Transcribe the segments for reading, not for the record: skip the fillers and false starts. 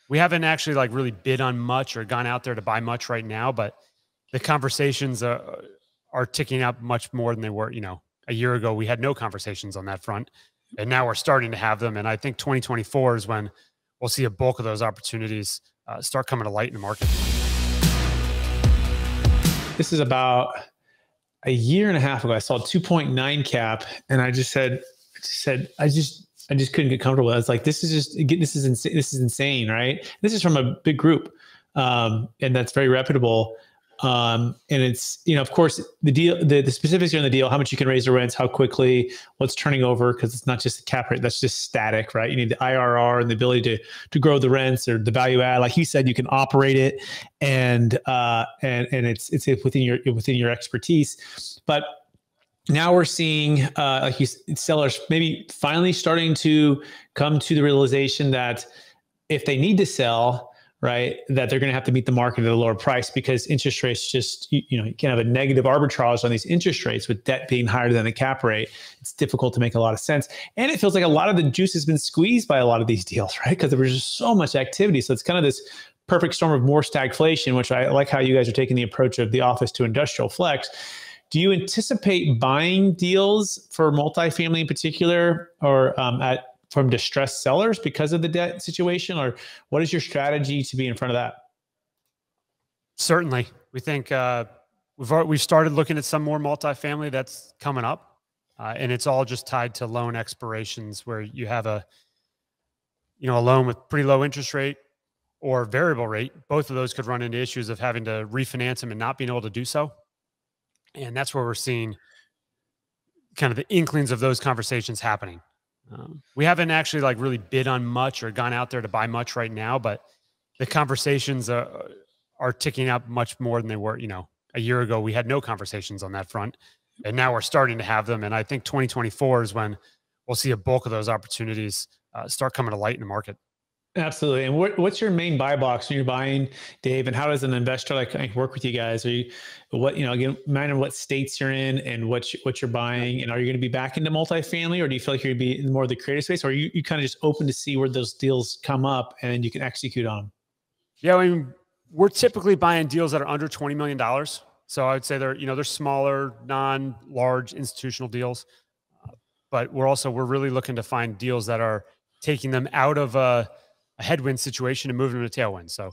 We haven't actually like really bid on much or gone out there to buy much right now, but the conversations are ticking up much more than they were. A year ago, we had no conversations on that front, and now we're starting to have them. And I think 2024 is when we'll see a bulk of those opportunities start coming to light in the market. This is about a year and a half ago. I saw 2.9 cap, and I just said, I just couldn't get comfortable. I was like, this is insane, right? This is from a big group, and that's very reputable. And it's, of course, the deal, the specifics are in the deal, how much you can raise the rents, how quickly, what's turning over, because it's not just the cap rate, that's just static, right? You need the IRR and the ability to grow the rents or the value add. Like you said, you can operate it, and it's within your expertise. But now we're seeing sellers maybe finally starting to come to the realization that if they need to sell, right, that they're going to have to meet the market at a lower price, because interest rates just, you can have a negative arbitrage on these interest rates with debt being higher than the cap rate. It's difficult to make a lot of sense. And it feels like a lot of the juice has been squeezed by a lot of these deals, right? Because there was just so much activity. So it's kind of this perfect storm of more stagflation, which I like how you guys are taking the approach of the office to industrial flex. Do you anticipate buying deals for multifamily in particular, or from distressed sellers because of the debt situation, or what is your strategy to be in front of that? Certainly. We think we've started looking at some more multifamily that's coming up, and it's all just tied to loan expirations, where you have a loan with pretty low interest rate or variable rate. Both of those could run into issues of having to refinance them and not being able to do so. And that's where we're seeing kind of the inklings of those conversations happening. We haven't actually like really bid on much or gone out there to buy much right now, but the conversations are ticking up much more than they were. A year ago, we had no conversations on that front, and now we're starting to have them. And I think 2024 is when we'll see a bulk of those opportunities start coming to light in the market. Absolutely. And what's your main buy box when you're buying, Dave? And how does an investor work with you guys? Are you, again, matter what states you're in and what you're buying? And are you going to be back into multifamily, or do you feel like you're going to be in more of the creative space, or are you kind of just open to see where those deals come up and you can execute on them? Yeah, I mean, we're typically buying deals that are under $20 million. So I would say they're smaller, non-large institutional deals. But we're really looking to find deals that are taking them out of a headwind situation and moving them to tailwind. So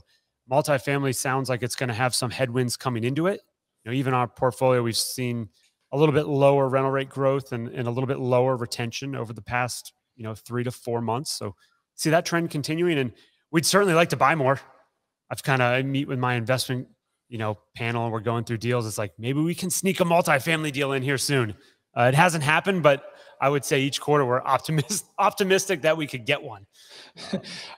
multifamily sounds like it's going to have some headwinds coming into it. Even our portfolio, we've seen a little bit lower rental rate growth and a little bit lower retention over the past, 3 to 4 months. So see that trend continuing, and we'd certainly like to buy more. I meet with my investment, panel, and we're going through deals. It's like, maybe we can sneak a multifamily deal in here soon. It hasn't happened, but I would say each quarter we're optimistic that we could get one.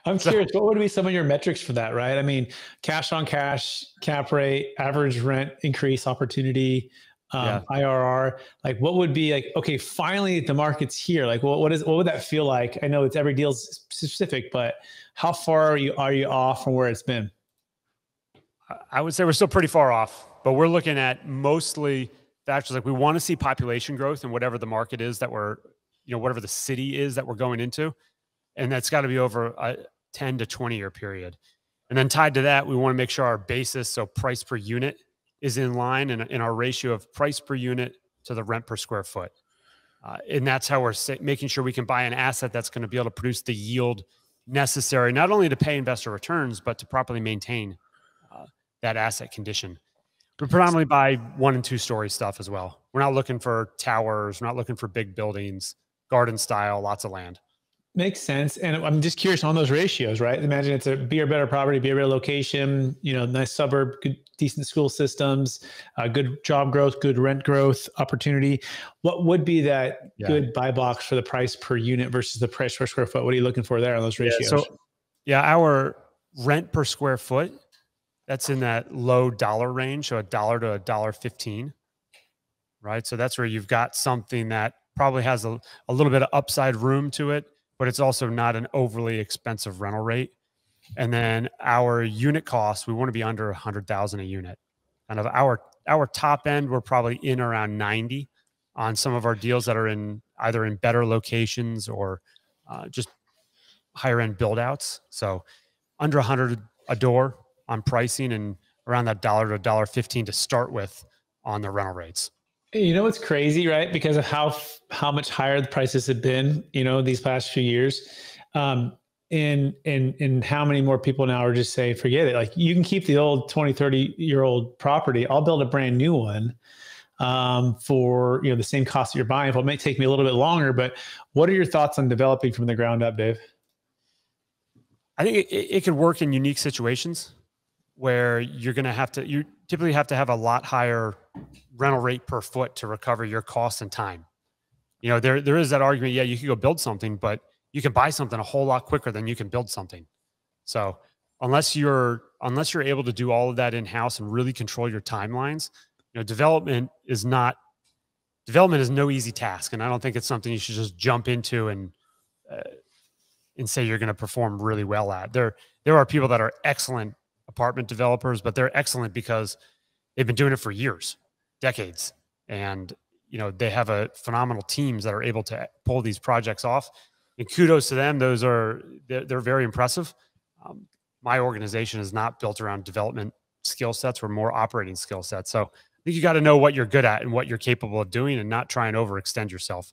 I'm curious, what would be some of your metrics for that, right? I mean, cash on cash, cap rate, average rent increase opportunity, IRR. Like, what would be like, okay, finally the market's here. Like, what would that feel like? I know it's every deal's specific, but how far are you off from where it's been? I would say we're still pretty far off, but we're looking at mostly factors like we want to see population growth in whatever the market is that we're, whatever the city is that we're going into. And that's got to be over a 10 to 20 year period. And then tied to that, we want to make sure our basis, so price per unit, is in line in our ratio of price per unit to the rent per square foot. And that's how we're making sure we can buy an asset that's going to be able to produce the yield necessary, not only to pay investor returns, but to properly maintain that asset condition. We predominantly buy 1 and 2 story stuff as well. We're not looking for towers. We're not looking for big buildings, garden style, lots of land. Makes sense. And I'm just curious on those ratios, right? Imagine it's a B or better property, B or better location, nice suburb, good, decent school systems, good job growth, good rent growth opportunity. What would be that good buy box for the price per unit versus the price per square foot? What are you looking for there on those ratios? Our rent per square foot, that's in that low dollar range, so $1 to $1.15, right? So that's where you've got something that probably has a little bit of upside room to it, but it's also not an overly expensive rental rate. And then our unit costs, we want to be under 100,000 a unit. Kind of our top end, we're probably in around 90 on some of our deals that are either in better locations or just higher end build outs. So under 100 a door on pricing and around that $1 to $1.15 to start with on the rental rates. You know what's crazy, right? Because of how much higher the prices have been, these past few years, and how many more people now are just saying, forget it. Like, you can keep the old 20, 30-year-old property. I'll build a brand new one for the same cost that you're buying. It may take me a little bit longer, but what are your thoughts on developing from the ground up, Dave? I think it could work in unique situations where you typically have to have a lot higher rental rate per foot to recover your costs and time. There is that argument. Yeah, you could go build something, but you can buy something a whole lot quicker than you can build something. So unless you're able to do all of that in-house and really control your timelines, development is no easy task. And I don't think it's something you should just jump into and say you're going to perform really well at. There are people that are excellent apartment developers, but they're excellent because they've been doing it for years, decades. And, they have a phenomenal teams that are able to pull these projects off, and kudos to them. They're very impressive. My organization is not built around development skill sets. We're more operating skill sets. So I think you got to know what you're good at and what you're capable of doing and not try and overextend yourself.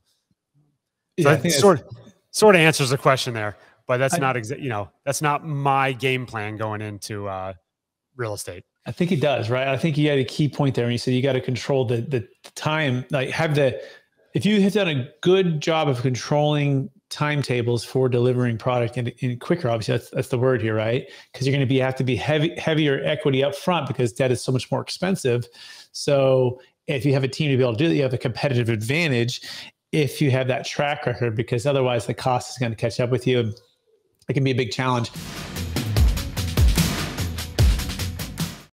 So I think sort of answers the question there, but that's that's not my game plan going into real estate. I think it does, right? I think you had a key point there when you said you got to control the time. Like, if you have done a good job of controlling timetables for delivering product and quicker, obviously that's the word here, right? Because you're going to have to be heavier equity up front because debt is so much more expensive. So if you have a team to be able to do that, you have a competitive advantage if you have that track record, because otherwise the cost is going to catch up with you. And it can be a big challenge.